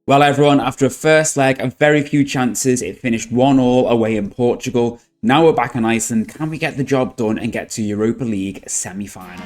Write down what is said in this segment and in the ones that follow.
Well, everyone, after a first leg and very few chances, it finished 1-1 away in Portugal. Now we're back in Iceland. Can we get the job done and get to Europa League semi-final?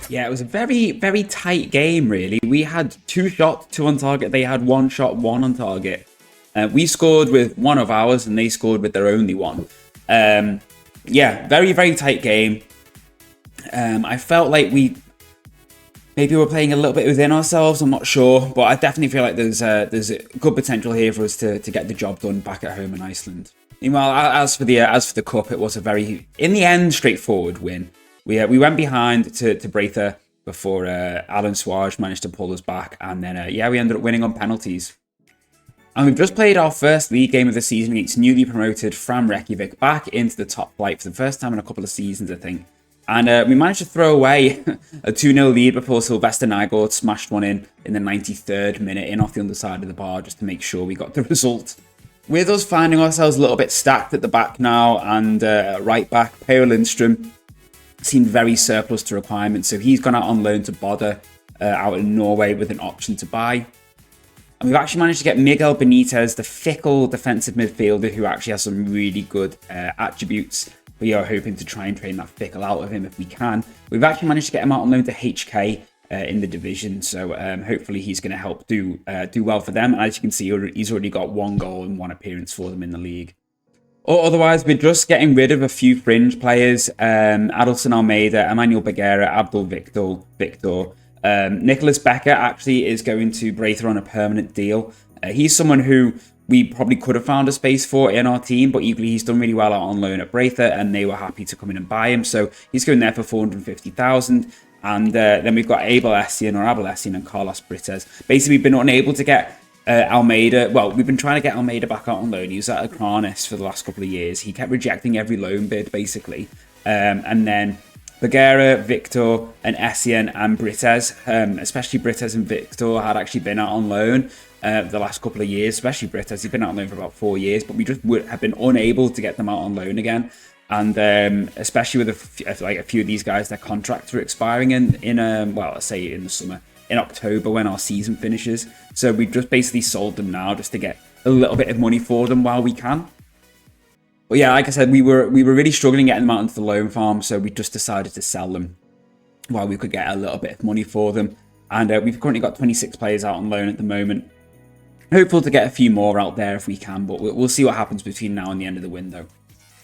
Yeah, it was a very, very tight game, really. We had 2 shots, 2 on target. They had 1 shot, 1 on target. We scored with 1 of ours, and they scored with their only 1. Yeah, very, very tight game. I felt like we maybe were playing a little bit within ourselves. I'm not sure, but I definitely feel like there's a good potential here for us to get the job done back at home in Iceland. Meanwhile, as for the cup, it was a very, in the end, straightforward win. We went behind to Breither before Alan Suarez managed to pull us back, and then we ended up winning on penalties. And we've just played our first league game of the season against newly promoted Fram Reykjavik back into the top flight for the first time in a couple of seasons, I think. And we managed to throw away a 2-0 lead before Sylvester Nygaard smashed one in the 93rd minute in off the underside of the bar just to make sure we got the result. With us finding ourselves a little bit stacked at the back now, and right back, Per Lindstrom seemed very surplus to requirements, so he's gone out on loan to Bodø out in Norway with an option to buy. And we've actually managed to get Miguel Benitez, the fickle defensive midfielder who actually has some really good attributes. We are hoping to try and train that fickle out of him if we can. We've actually managed to get him out on loan to HK in the division, so hopefully he's going to help do well for them. And as you can see, he's already got 1 goal and 1 appearance for them in the league. Or otherwise, we're just getting rid of a few fringe players. Adelson Almeida, Emmanuel Bagheera, Abdul Victor. Nicholas Becker actually is going to Breither on a permanent deal. He's someone who we probably could have found a space for in our team, but equally he's done really well out on loan at Breither, and they were happy to come in and buy him. So he's going there for 450,000. And then we've got Abel Essien and Carlos Brites. Basically, we've been unable to get Almeida. Well, we've been trying to get Almeida back out on loan. He was at Akranes for the last couple of years. He kept rejecting every loan bid, basically. And then Bagheera, Victor, and Essien and Brites, especially Brites and Victor, had actually been out on loan the last couple of years, especially Brites. He's been out on loan for about 4 years, but we just have been unable to get them out on loan again. And especially with a few of these guys, their contracts are expiring in let's say in the summer, in October when our season finishes. So we've just basically sold them now just to get a little bit of money for them while we can. But yeah, like I said, we were really struggling getting them out into the loan farm, so we just decided to sell them while we could get a little bit of money for them. And we've currently got 26 players out on loan at the moment. Hopeful to get a few more out there if we can, but we'll see what happens between now and the end of the window.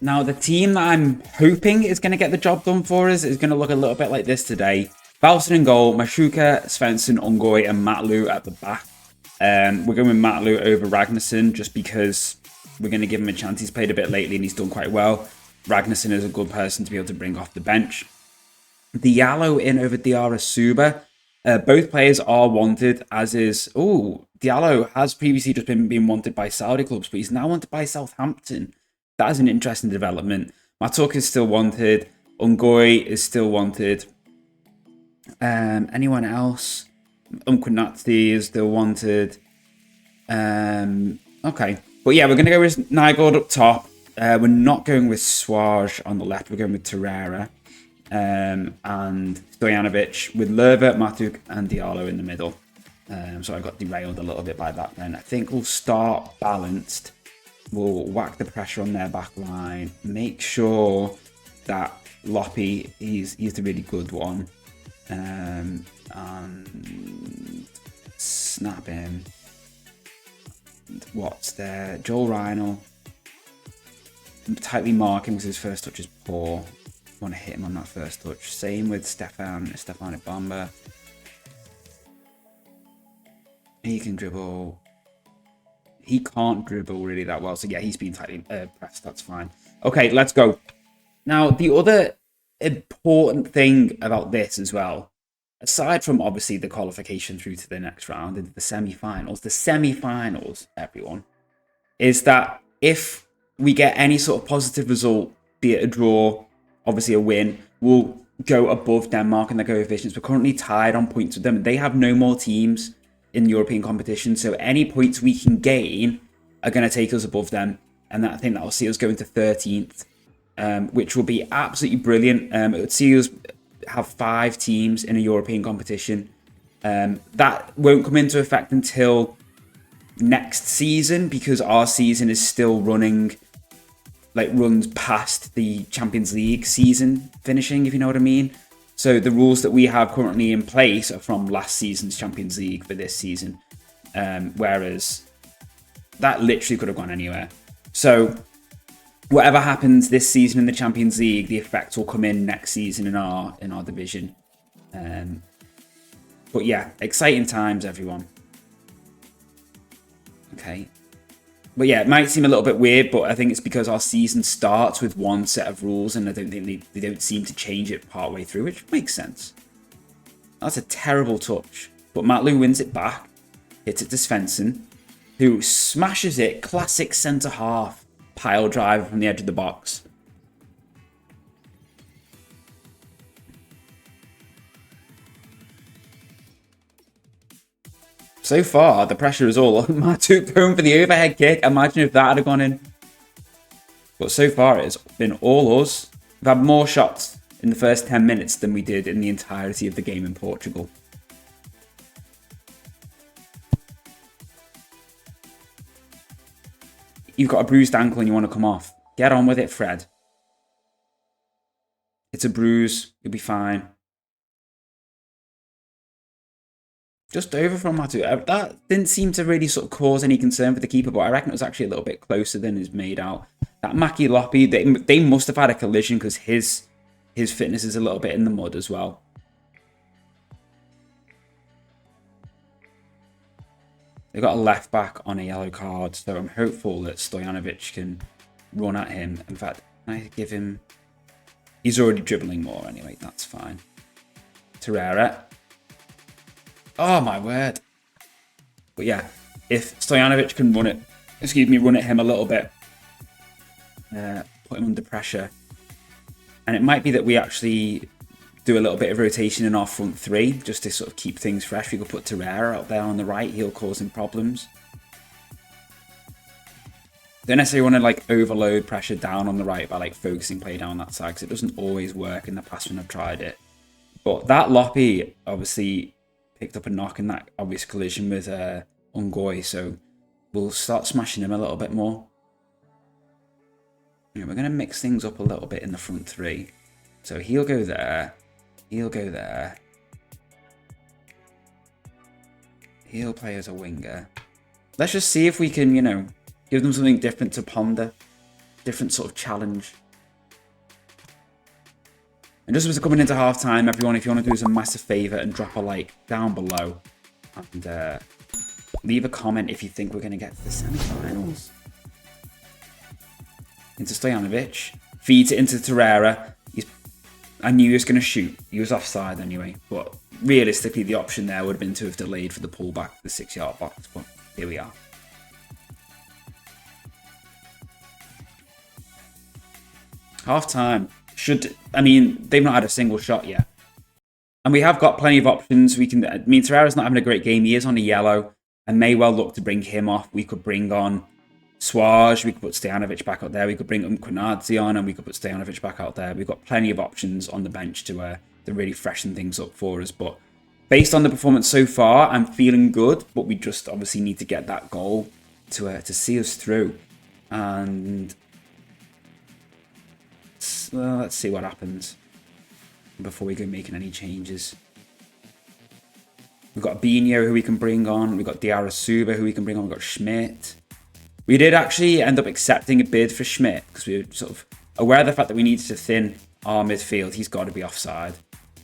Now, the team that I'm hoping is going to get the job done for us is going to look a little bit like this today. Valsson in goal, Mashuka, Svensson, Ungoy, and Matlu at the back. We're going with Matlu over Ragnarsson just because we're going to give him a chance. He's played a bit lately and he's done quite well. Ragnarsson is a good person to be able to bring off the bench. Diallo in over Diarra Suba. Both players are wanted, as is... Diallo has previously just been wanted by Saudi clubs, but he's now wanted by Southampton. That is an interesting development. Matuk is still wanted. Ungoy is still wanted. Anyone else? Umkunatsi is still wanted. Okay. But yeah, we're going to go with Nygaard up top. We're not going with Suarez on the left. We're going with Torreira. And Stojanovic with Lerva, Matuk, and Diallo in the middle. So I got derailed a little bit by that then. I think we'll start balanced. We'll whack the pressure on their back line. Make sure that Loppy, he's the really good one. And snap him. What's there? Joel Reinl. Tightly mark him because his first touch is poor. Want to hit him on that first touch. Same with Stefan Ibamba. He can dribble. He can't dribble really that well. So yeah, he's been tightly pressed. That's fine. Okay, let's go. Now, the other important thing about this as well, aside from obviously the qualification through to the next round into the semi-finals, everyone, is that if we get any sort of positive result, be it a draw, obviously a win, we'll go above Denmark in their coefficients. We're currently tied on points with them. They have no more teams in European competition, so any points we can gain are going to take us above them, and I think that will see us going to 13th, which will be absolutely brilliant. It would see us have 5 teams in a European competition. That won't come into effect until next season, because our season is still running, like runs past the Champions League season finishing, if you know what I mean. So the rules that we have currently in place are from last season's Champions League for this season, whereas that literally could have gone anywhere. So whatever happens this season in the Champions League, the effects will come in next season in our division. But yeah, exciting times, everyone. Okay. But yeah, it might seem a little bit weird, but I think it's because our season starts with one set of rules, and I don't think they don't seem to change it partway through, which makes sense. That's a terrible touch. But Matlu wins it back, hits it to Svensson, who smashes it. Classic centre-half pile driver from the edge of the box. So far, the pressure is all on Matu going for the overhead kick. Imagine if that had gone in. But so far, it's been all us. We've had more shots in the first 10 minutes than we did in the entirety of the game in Portugal. You've got a bruised ankle and you want to come off. Get on with it, Fred. It's a bruise. You'll be fine. Just over from Matu. That didn't seem to really sort of cause any concern for the keeper, but I reckon it was actually a little bit closer than is made out. That Maki Lopi, they must have had a collision because his fitness is a little bit in the mud as well. They got a left back on a yellow card, so I'm hopeful that Stojanovic can run at him. In fact, can I give him... He's already dribbling more anyway, that's fine. Torreira. Oh my word. But yeah, if Stojanovic can run at him a little bit, put him under pressure. And it might be that we actually do a little bit of rotation in our front three, just to sort of keep things fresh. We could put Torreira out there on the right, he'll cause him problems. Don't necessarily want to like overload pressure down on the right by like focusing play down that side, because it doesn't always work in the past when I've tried it. But that Lopi obviously picked up a knock in that obvious collision with Ungoy, so we'll start smashing him a little bit more. We're going to mix things up a little bit in the front three. So he'll go there. He'll go there. He'll play as a winger. Let's just see if we can, you know, give them something different to ponder. Different sort of challenge. And just as we're coming into half-time, everyone, if you want to do us a massive favour and drop a like down below. And leave a comment if you think we're going to get to the semi-finals. Into Stojanovic. Feeds it into Torreira. I knew he was going to shoot. He was offside anyway. But realistically, the option there would have been to have delayed for the pullback to the 6-yard box. But here we are. Half-time. They've not had a single shot yet. And we have got plenty of options. Torreira's not having a great game. He is on a yellow. And may well look to bring him off. We could bring on Suarez, we could put Stojanovic back out there. We could bring Quinazzi on, and we could put Stojanovic back out there. We've got plenty of options on the bench to really freshen things up for us. But based on the performance so far, I'm feeling good. But we just obviously need to get that goal to see us through. And let's see what happens before we go making any changes. We've got Binho, who we can bring on. We've got Diarra-Suba, who we can bring on. We've got Schmidt. We did actually end up accepting a bid for Schmidt because we were sort of aware of the fact that we needed to thin our midfield. He's got to be offside.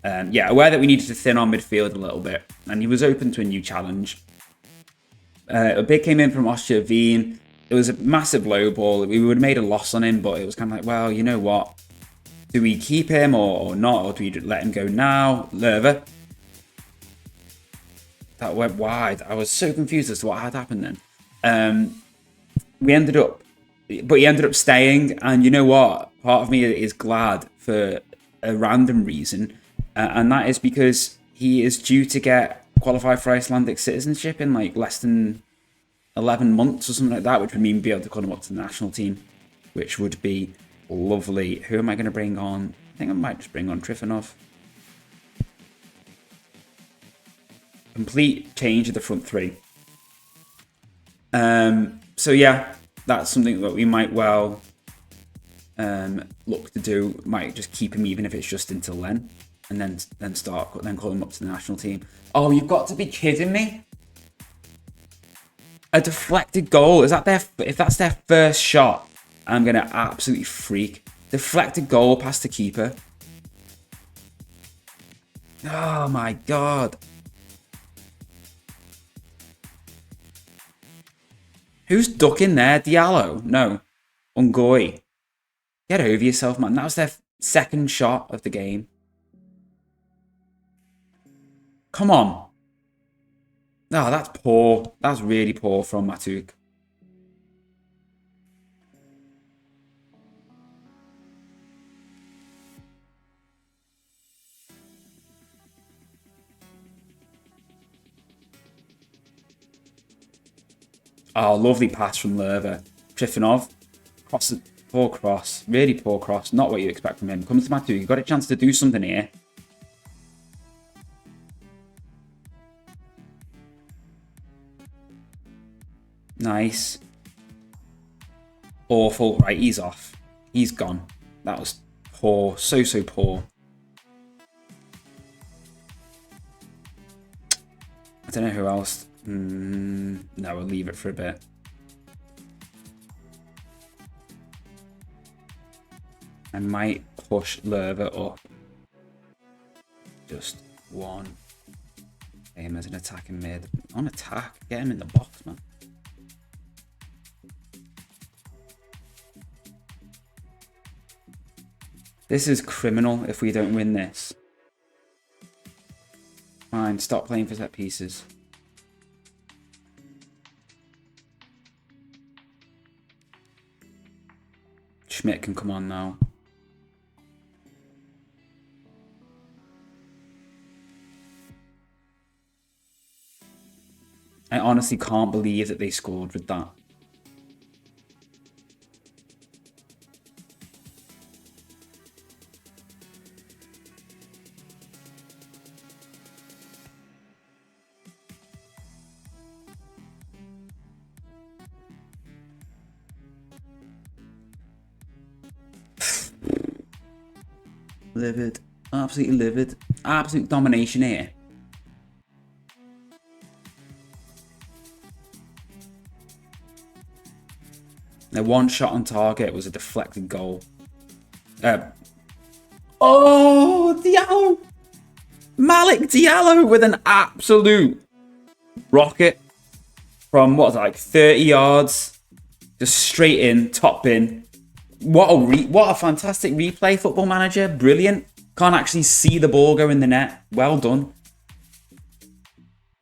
Aware that we needed to thin our midfield a little bit. And he was open to a new challenge. A bid came in from Austria Wien. It was a massive low ball. We would have made a loss on him, but it was kind of like, well, you know what? Do we keep him or not? Or do we let him go now? Lerva. That went wide. I was so confused as to what had happened then. He ended up staying, and you know what? Part of me is glad for a random reason, and that is because he is due to qualify for Icelandic citizenship in like less than 11 months or something like that, which would mean be able to call him up to the national team, which would be lovely. Who am I going to bring on? I think I might just bring on Trifonov. Complete change of the front three. So yeah, that's something that we might well look to do. Might just keep him even if it's just until then, and then call him up to the national team. Oh, you've got to be kidding me! A deflected goal. Is that if that's their first shot, I'm gonna absolutely freak. Deflected goal past the keeper. Oh my god. Who's ducking there? Diallo? No. Ungoy. Get over yourself, man. That was their second shot of the game. Come on. No, that's poor. That's really poor from Matuk. Oh, lovely pass from Lerva. Trifonov. Poor cross. Really poor cross. Not what you expect from him. Comes to Matuk. You've got a chance to do something here. Nice. Awful. Right, he's off. He's gone. That was poor. So poor. I don't know who else. No, we'll leave it for a bit. I might push Lerva up. Just one. Get him as an attacking mid. On attack. Get him in the box, man. This is criminal if we don't win this. Fine, stop playing for set pieces. Schmidt can come on now. I honestly can't believe that they scored with that. Livid. Absolutely livid. Absolute domination here. Their one shot on target was a deflected goal. Oh, Diallo! Malik Diallo with an absolute rocket from, what was it, like 30 yards. Just straight in, top bin. What a fantastic replay, Football Manager. Brilliant. Can't actually see the ball go in the net. Well done.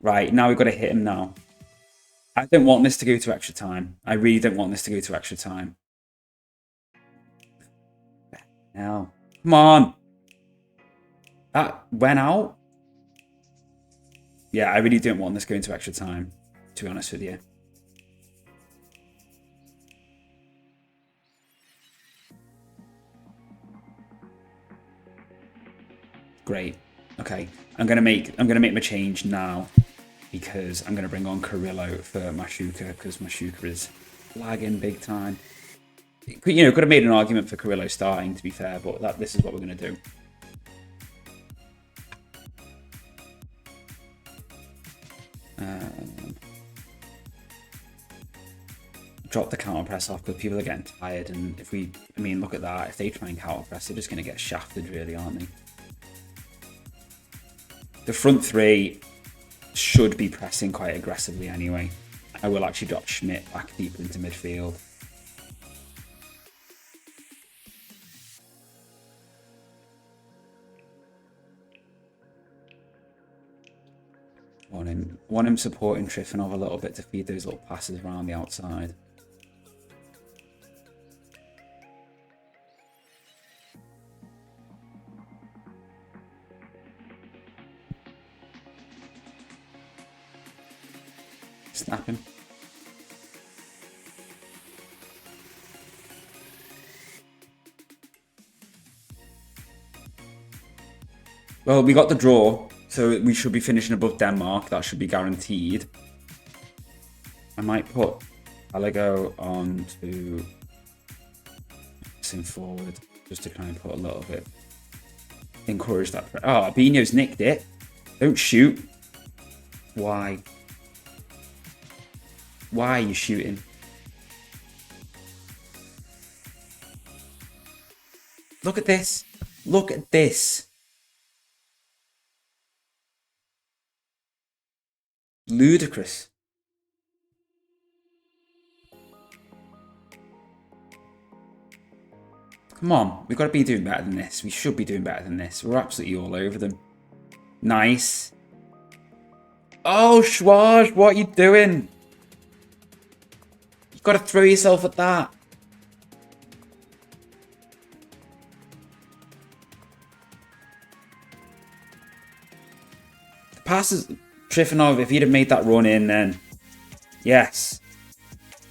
Right, now we've got to hit him now. I don't want this to go to extra time. I really don't want this to go to extra time. Now, come on. That went out. Yeah, I really don't want this going to extra time, to be honest with you. Great. Okay, I'm gonna make my change now because I'm gonna bring on Carrillo for Mashuka because Mashuka is lagging big time. You know, could have made an argument for Carrillo starting, to be fair, but this is what we're gonna do. Drop the counter press off because people are getting tired, and look at that. If they try and counter press, they're just gonna get shafted, really, aren't they? The front three should be pressing quite aggressively anyway. I will actually drop Schmidt back deep into midfield. Want him supporting Trifonov a little bit to feed those little passes around the outside. Snap him. Well, we got the draw, So we should be finishing above Denmark. That should be guaranteed. I might put Aligo on to forward just to kind of put a little bit. Encourage that. Oh, Albino's nicked it. Don't shoot. Why? Why are you shooting? Look at this. Look at this. Ludicrous. Come on, we've got to be doing better than this. We should be doing better than this. We're absolutely all over them. Nice. Oh, Schwarz, what are you doing? You've got to throw yourself at that. The pass is Trifonov. If he'd have made that run in, then yes.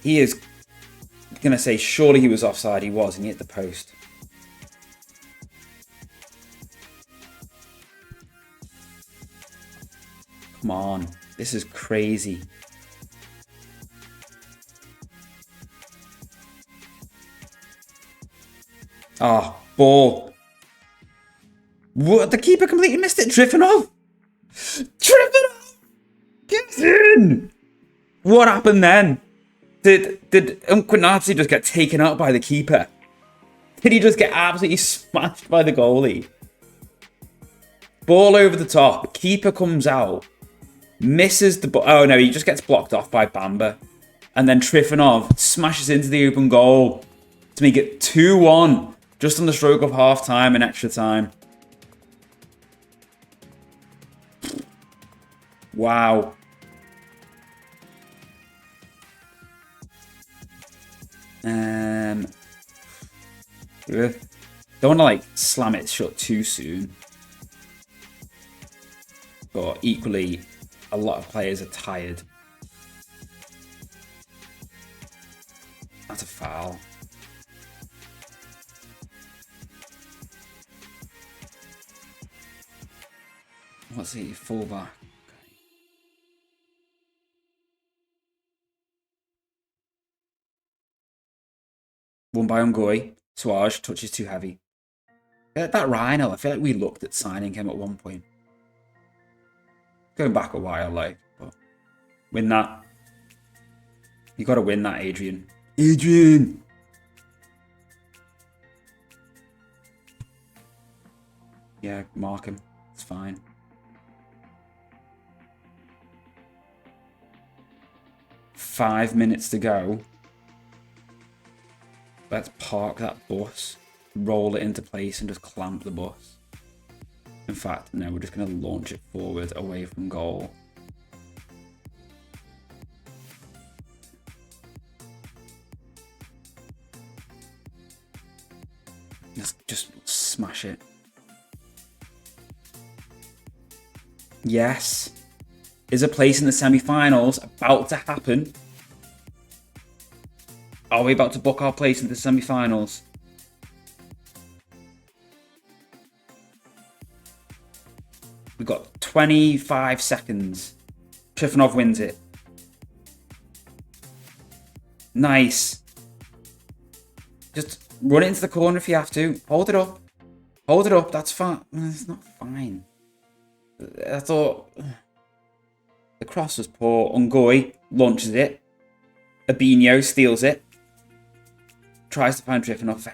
He is going to say, surely he was offside. He was, and he hit the post. Come on. This is crazy. Oh, ball. What? The keeper completely missed it. Trifonov. Trifonov. Get in. What happened then? Did Quinazzi just get taken out by the keeper? Did he just get absolutely smashed by the goalie? Ball over the top. Keeper comes out. Misses the ball. Oh no, he just gets blocked off by Bamba. And then Trifonov smashes into the open goal to make it 2-1. Just on the stroke of half time and extra time. Wow. Don't want to like slam it shut too soon. But equally, a lot of players are tired. That's a foul. What's he? Fullback. Won by Ngoy. Suarez, touch is too heavy. That Rhino, I feel like we looked at signing him at one point. Going back a while, like, but win that. You got to win that, Adrian. Adrian! Yeah, mark him. It's fine. Five minutes to go. Let's park that bus, roll it into place, and just clamp the bus. In fact, no, we're just going to launch it forward away from goal. Let's just smash it. Yes. Is a place in the semi-finals about to happen? Are we about to book our place in the semi-finals? We've got 25 seconds. Trifonov wins it. Nice. Just run it into the corner if you have to. Hold it up. Hold it up. That's fine. It's not fine. I thought the cross was poor. Ngoy launches it. Abinho steals it. Tries to find Trifonov.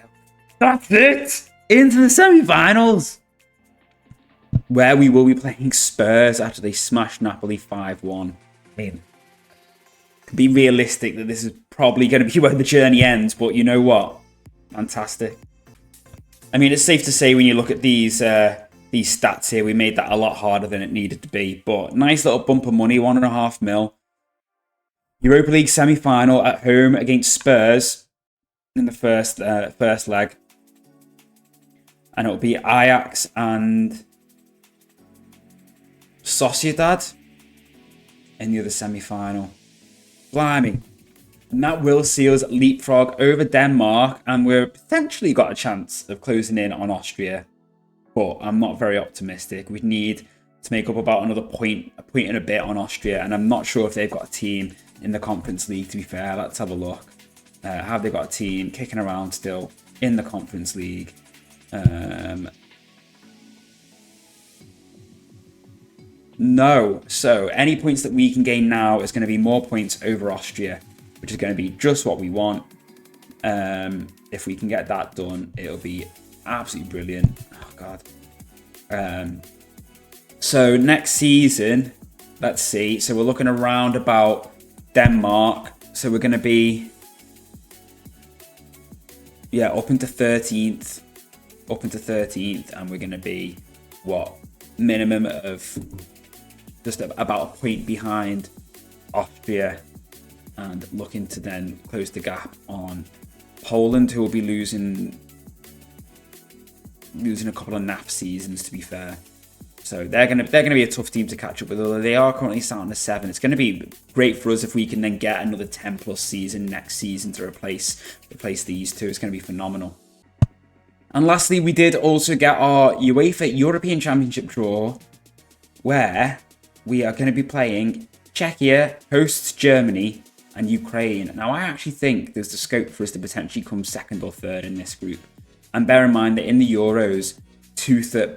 That's it! Into the semi-finals! Where we will be playing Spurs after they smashed Napoli 5-1. I mean, be realistic that this is probably going to be where the journey ends, but you know what? Fantastic. I mean, it's safe to say when you look at these stats here, we made that a lot harder than it needed to be. But nice little bump of money, 1.5 mil. Europa League semi-final at home against Spurs in the first leg. And it'll be Ajax and Sociedad in the other semi-final. Blimey. And that will see us leapfrog over Denmark, and we've potentially got a chance of closing in on Austria. But I'm not very optimistic. We need to make up about another point, a point and a bit on Austria. And I'm not sure if they've got a team in the Conference League, to be fair. Let's have a look. Have they got a team kicking around still in the Conference League? No. So any points that we can gain now is going to be more points over Austria, which is going to be just what we want. If we can get that done, it'll be absolutely brilliant. Oh, God. So next season, let's see. So we're looking around about Denmark. So we're going to be, yeah, up into 13th. And we're going to be, what, minimum of just about a point behind Austria, and looking to then close the gap on Poland, who will be losing a couple of naff seasons, to be fair. So they're gonna be a tough team to catch up with, although they are currently sat on a 7. It's going to be great for us if we can then get another 10 plus season next season to replace these two. It's going to be phenomenal. And lastly, we did also get our UEFA European Championship draw, where we are going to be playing Czechia hosts Germany and Ukraine. Now, I actually think there's the scope for us to potentially come 2nd or 3rd in this group. And bear in mind that in the Euros, two third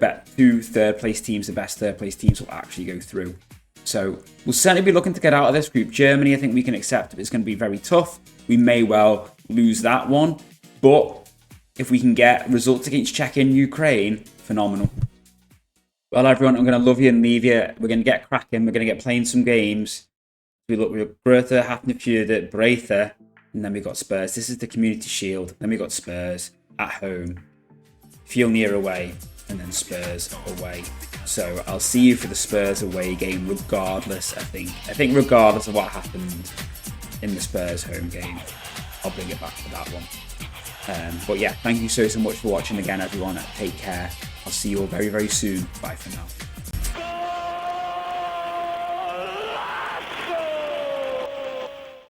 place teams, the best third place teams, will actually go through. So we'll certainly be looking to get out of this group. Germany, I think we can accept, but it's going to be very tough. We may well lose that one, but if we can get results against Czechia and Ukraine, phenomenal. Well, everyone, I'm going to love you and leave you. We're going to get cracking. We're going to get playing some games. We look with Greta, Hafnarfjordur, Breither, and then we got Spurs. This is the Community Shield. Then we got Spurs at home, Fjolnir away, and then Spurs away. So I'll see you for the Spurs away game, regardless. I think regardless of what happened in the Spurs home game, I'll bring it back for that one. But yeah, thank you so much for watching again, everyone. Take care. I'll see you all very, very soon. Bye for now.